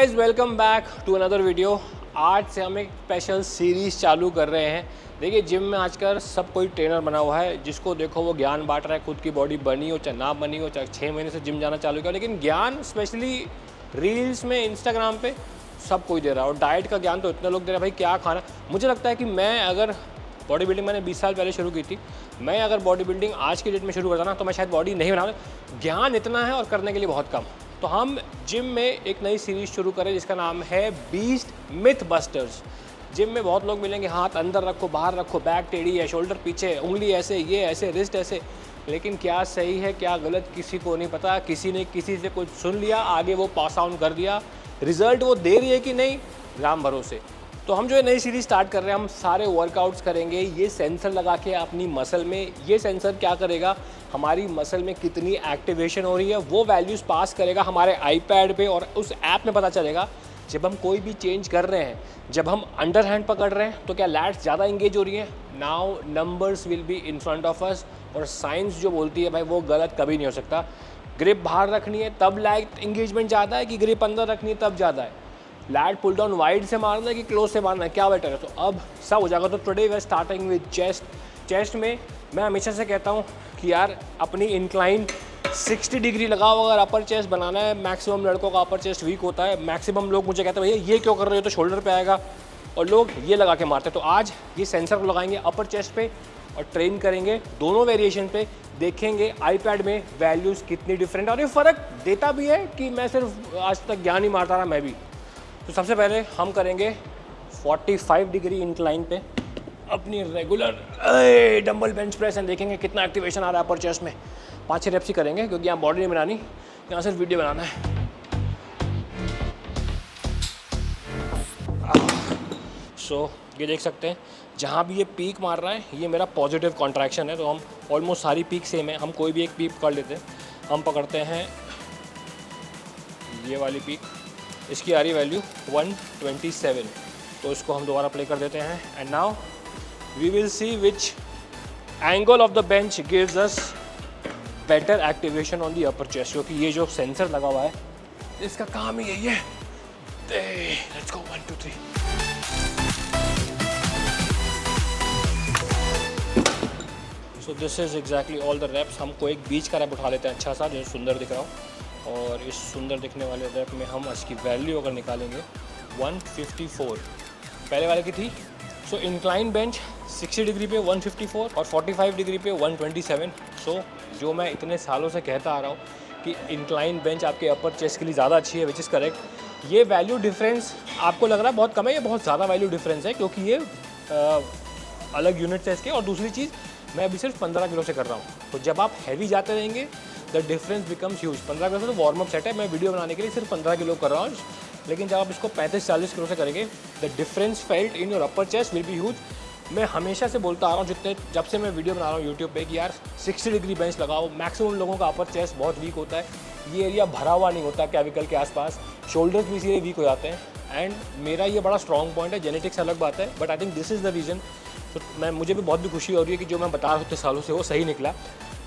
Guys, welcome back to another video. आज से हम एक स्पेशल सीरीज़ चालू कर रहे हैं। देखिए, जिम में आजकल सब कोई ट्रेनर बना हुआ है, जिसको देखो वो ज्ञान बांट रहा है। खुद की बॉडी बनी हो चाहे ना बनी हो, चाहे 6 महीने से जिम जाना चालू किया, लेकिन ज्ञान स्पेशली रील्स में, इंस्टाग्राम पे सब कोई दे रहा है। और डाइट का ज्ञान तो इतने लोग दे रहे हैं, भाई क्या खाना। मुझे लगता है कि मैं अगर बॉडी बिल्डिंग मैंने 20 साल पहले शुरू की थी, मैं अगर बॉडी बिल्डिंग आज की डेट में शुरू करता ना, तो मैं शायद बॉडी नहीं बना। ज्ञान इतना है और करने के लिए बहुत कम। तो हम जिम में एक नई सीरीज़ शुरू करें जिसका नाम है बीस्ट मिथ बस्टर्स। जिम में बहुत लोग मिलेंगे, हाथ अंदर रखो, बाहर रखो, बैक टेढ़ी है, शोल्डर पीछे, उंगली ऐसे, ये ऐसे, रिस्ट ऐसे। लेकिन क्या सही है क्या गलत किसी को नहीं पता। किसी ने किसी से कुछ सुन लिया, आगे वो पास ऑन कर दिया। रिजल्ट वो दे रही है कि नहीं, राम भरोसे। तो हम जो है नई सीरीज स्टार्ट कर रहे हैं, हम सारे वर्कआउट्स करेंगे ये सेंसर लगा के अपनी मसल में। ये सेंसर क्या करेगा, हमारी मसल में कितनी एक्टिवेशन हो रही है वो वैल्यूज़ पास करेगा हमारे आईपैड पे, और उस ऐप में पता चलेगा जब हम कोई भी चेंज कर रहे हैं, जब हम अंडर हैंड पकड़ रहे हैं तो क्या लैट्स ज़्यादा इंगेज हो रही है। Now numbers will be in front of us, और साइंस जो बोलती है भाई वो गलत कभी नहीं हो सकता। ग्रिप बाहर रखनी है तब लैट इंगेजमेंट ज़्यादा है, कि ग्रिप अंदर रखनी है तब ज़्यादा है। लैट पुल डाउन वाइड से मारना है कि क्लोज से मारना है, क्या बेटर है। तो अब सब हो जाएगा। तो today we are starting with chest. Chest में मैं हमेशा से कहता हूँ कि यार अपनी इंक्लाइन 60 डिग्री लगाओ अगर अपर चेस्ट बनाना है। मैक्सिमम लड़कों का अपर चेस्ट वीक होता है। मैक्सिमम लोग मुझे कहते हैं भैया ये क्यों कर रहे हो, तो शोल्डर पे आएगा, और लोग ये लगा के मारते हैं। तो आज ये सेंसर को लगाएंगे अपर चेस्ट पे और ट्रेन करेंगे दोनों वेरिएशन पे। देखेंगे आईपैड में वैल्यूज़ कितनी डिफरेंट, और ये फ़र्क देता भी है कि मैं सिर्फ आज तक ज्ञान ही मारता रहा, मैं भी। तो सबसे पहले हम करेंगे 45 डिग्री इंक्लाइन पे अपनी regular dumbbell bench press, and देखेंगे कितना एक्टिवेशन आ रहा है अपर चेस्ट में। 5-6 रेप्स ही करेंगे क्योंकि यहाँ बॉडी नहीं बनानी, यहाँ सिर्फ वीडियो बनाना है। सो ये देख सकते हैं जहाँ भी ये पीक मार रहा है ये मेरा पॉजिटिव कॉन्ट्रैक्शन है। तो हम ऑलमोस्ट सारी पीक सेम है, हम कोई भी एक पीक पकड़ लेते हैं। हम पकड़ते हैं ये वाली पीक, इसकी आ रही वैल्यू 127। तो इसको हम दोबारा प्ले कर देते हैं। And now we will see which angle of the bench gives us better activation on the upper chest, क्योंकि ये जो सेंसर लगा हुआ है इसका काम ही यही है। Let's go 1 2 3। So this is exactly all the reps. हमको एक बीच का रैप उठा लेते हैं अच्छा सा, जो सुंदर दिख रहा हो, और इस सुंदर दिखने वाले रैप में हम इसकी वैल्यू अगर निकालेंगे 154 पहले वाले की थी। सो इंक्लाइन बेंच 60 डिग्री पे 154 और 45 डिग्री पे 127। सो जो मैं इतने सालों से कहता आ रहा हूँ कि इंक्लाइन बेंच आपके अपर चेस्ट के लिए ज़्यादा अच्छी है, विच इज़ करेक्ट। ये वैल्यू डिफरेंस आपको लग रहा है बहुत कम है, ये बहुत ज़्यादा वैल्यू डिफरेंस है, क्योंकि ये अलग यूनिट्स है इसके। और दूसरी चीज़, मैं अभी सिर्फ 15 किलो से कर रहा हूँ। तो जब आप हैवी जाते रहेंगे the difference becomes huge. 15 kilo से तो वार्म अप सेट है, मैं वीडियो बनाने के लिए सिर्फ 15 किलो कर रहा हूँ। लेकिन जब आप इसको 35-40 किलो से करेंगे the difference felt in your upper chest will be huge. मैं हमेशा से बोलता आ रहा हूँ जब से मैं वीडियो बना रहा हूँ यूट्यूब पे, कि यार 60 डिग्री बेंच लगाओ। मैक्सिमम लोगों का अपर चेस्ट बहुत वीक होता है, ये एरिया भरा हुआ नहीं होता कैविकल के आसपास, शोल्डर्स भी इसीलिए वीक हो जाते हैं। एंड मेरा ये बड़ा स्ट्रॉन्ग पॉइंट है, जेनेटिक्स अलग बात है, but I think this is the reason. तो मुझे भी बहुत भी खुशी हो रही है कि जो मैं बता रहा हूँ इतने सालों से वो सही निकला।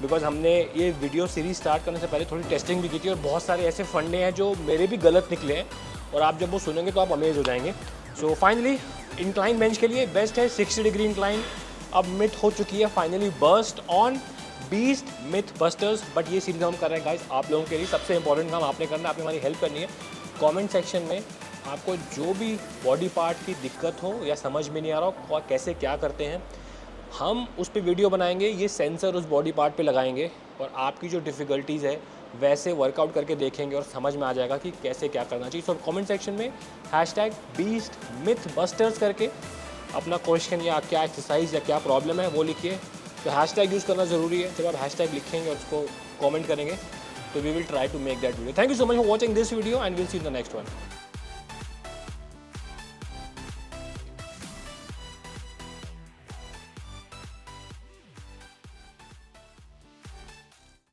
बिकॉज हमने ये वीडियो सीरीज स्टार्ट करने से पहले थोड़ी टेस्टिंग भी की थी, और बहुत सारे ऐसे फंडे हैं जो मेरे भी गलत निकले हैं, और आप जब वो सुनेंगे तो आप अमेज हो जाएंगे। सो फाइनली इंक्लाइन बेंच के लिए बेस्ट है 60 डिग्री इंक्लाइन। अब मिथ हो चुकी है finally bust on beast myth busters. But ये सीरीज हम कर रहे हैं गाइस आप लोगों के लिए। सबसे इंपॉर्टेंट काम आपने करना है, आपने हमारी हेल्प करनी है। कमेंट सेक्शन में आपको जो भी बॉडी पार्ट की दिक्कत हो या समझ में नहीं आ रहा हो और कैसे क्या करते हैं, हम उस पर वीडियो बनाएंगे। ये सेंसर उस बॉडी पार्ट पे लगाएंगे, और आपकी जो डिफ़िकल्टीज़ है वैसे वर्कआउट करके देखेंगे, और समझ में आ जाएगा कि कैसे क्या करना चाहिए। सो कमेंट सेक्शन में #BeastMythBusters करके अपना क्वेश्चन या क्या एक्सरसाइज या क्या प्रॉब्लम है वो लिखिए। तो हैशटैग यूज़ करना ज़रूरी है। जब आप हैशटैग लिखेंगे और उसको कमेंट करेंगे तो we will try to make that video. Thank you so much for watching this video, and will see in the next one.